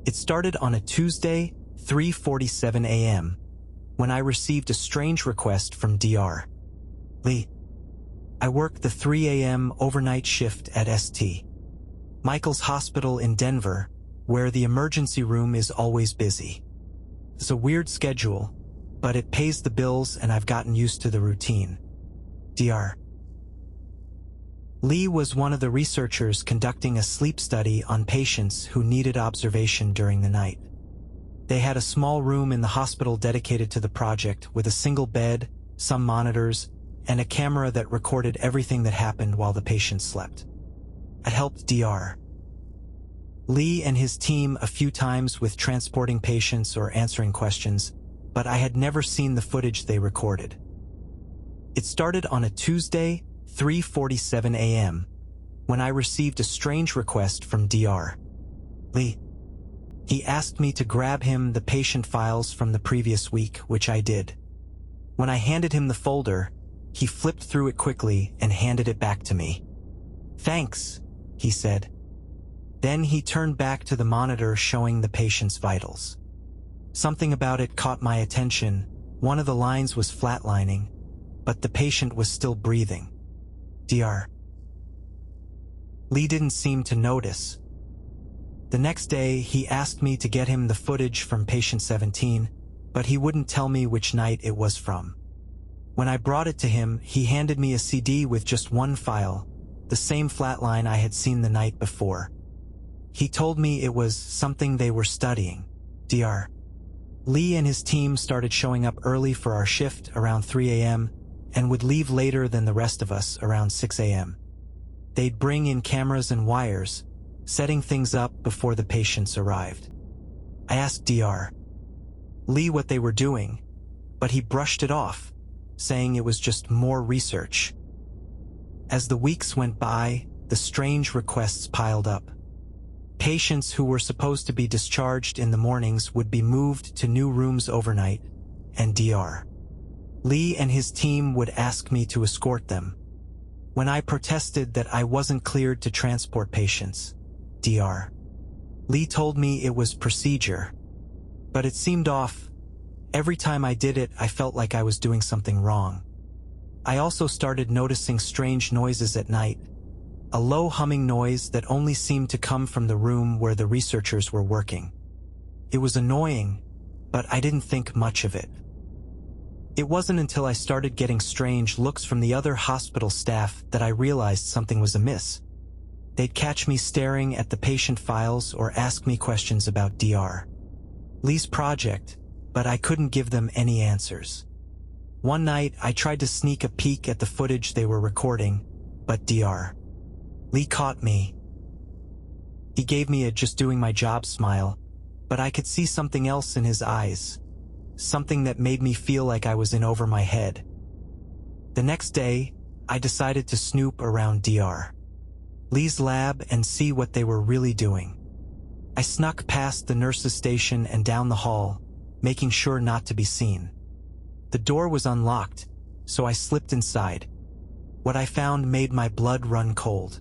It started on a Tuesday, 3:47 a.m., when I received a strange request from Dr. Lee. I work the 3 a.m. overnight shift at St. Michael's Hospital in Denver, where the emergency room is always busy. It's a weird schedule, but it pays the bills and I've gotten used to the routine. Dr. Lee was one of the researchers conducting a sleep study on patients who needed observation during the night. They had a small room in the hospital dedicated to the project with a single bed, some monitors, and a camera that recorded everything that happened while the patient slept. I helped Dr. Lee and his team a few times with transporting patients or answering questions, but I had never seen the footage they recorded. It started on a Tuesday, 3:47 a.m., when I received a strange request from Dr. Lee. He asked me to grab him the patient files from the previous week, which I did. When I handed him the folder, he flipped through it quickly and handed it back to me. "Thanks," he said. Then he turned back to the monitor showing the patient's vitals. Something about it caught my attention. One of the lines was flatlining, but the patient was still breathing. Dr. Lee didn't seem to notice. The next day, he asked me to get him the footage from patient 17, but he wouldn't tell me which night it was from. When I brought it to him, he handed me a CD with just one file, the same flatline I had seen the night before. He told me it was something they were studying. Dr. Lee and his team started showing up early for our shift around 3 a.m. and would leave later than the rest of us around 6 a.m. They'd bring in cameras and wires, setting things up before the patients arrived. I asked Dr. Lee what they were doing, but he brushed it off, saying it was just more research. As the weeks went by, the strange requests piled up. Patients who were supposed to be discharged in the mornings would be moved to new rooms overnight, and Dr. Lee and his team would ask me to escort them. When I protested that I wasn't cleared to transport patients, Dr. Lee told me it was procedure. But it seemed off. Every time I did it, I felt like I was doing something wrong. I also started noticing strange noises at night, a low humming noise that only seemed to come from the room where the researchers were working. It was annoying, but I didn't think much of it. It wasn't until I started getting strange looks from the other hospital staff that I realized something was amiss. They'd catch me staring at the patient files or ask me questions about Dr. Lee's project, but I couldn't give them any answers. One night, I tried to sneak a peek at the footage they were recording, but Dr. Lee caught me. He gave me a just doing my job smile, but I could see something else in his eyes, something that made me feel like I was in over my head. The next day, I decided to snoop around Dr. Lee's lab and see what they were really doing. I snuck past the nurse's station and down the hall, making sure not to be seen. The door was unlocked, so I slipped inside. What I found made my blood run cold.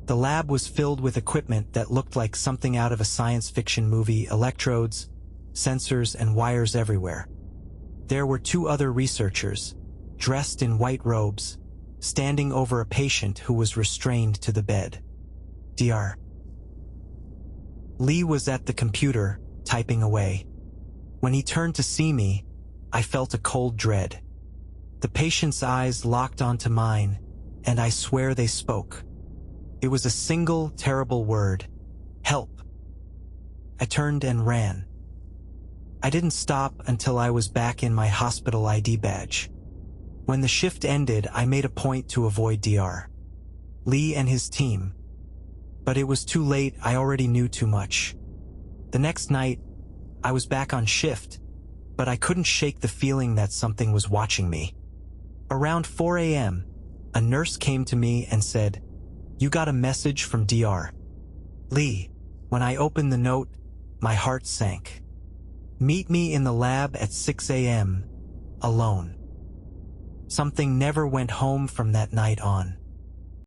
The lab was filled with equipment that looked like something out of a science fiction movie: electrodes, sensors, and wires everywhere. There were 2 other researchers, dressed in white robes, standing over a patient who was restrained to the bed. Dr. Lee was at the computer, typing away. When he turned to see me, I felt a cold dread. The patient's eyes locked onto mine, and I swear they spoke. It was a single, terrible word: help. I turned and ran. I didn't stop until I was back in my hospital ID badge. When the shift ended, I made a point to avoid Dr. Lee and his team. But it was too late. I already knew too much. The next night, I was back on shift, but I couldn't shake the feeling that something was watching me. Around 4 a.m., a nurse came to me and said, "You got a message from Dr. Lee." When I opened the note, my heart sank. "Meet me in the lab at 6 a.m., alone." Something never went home from that night on.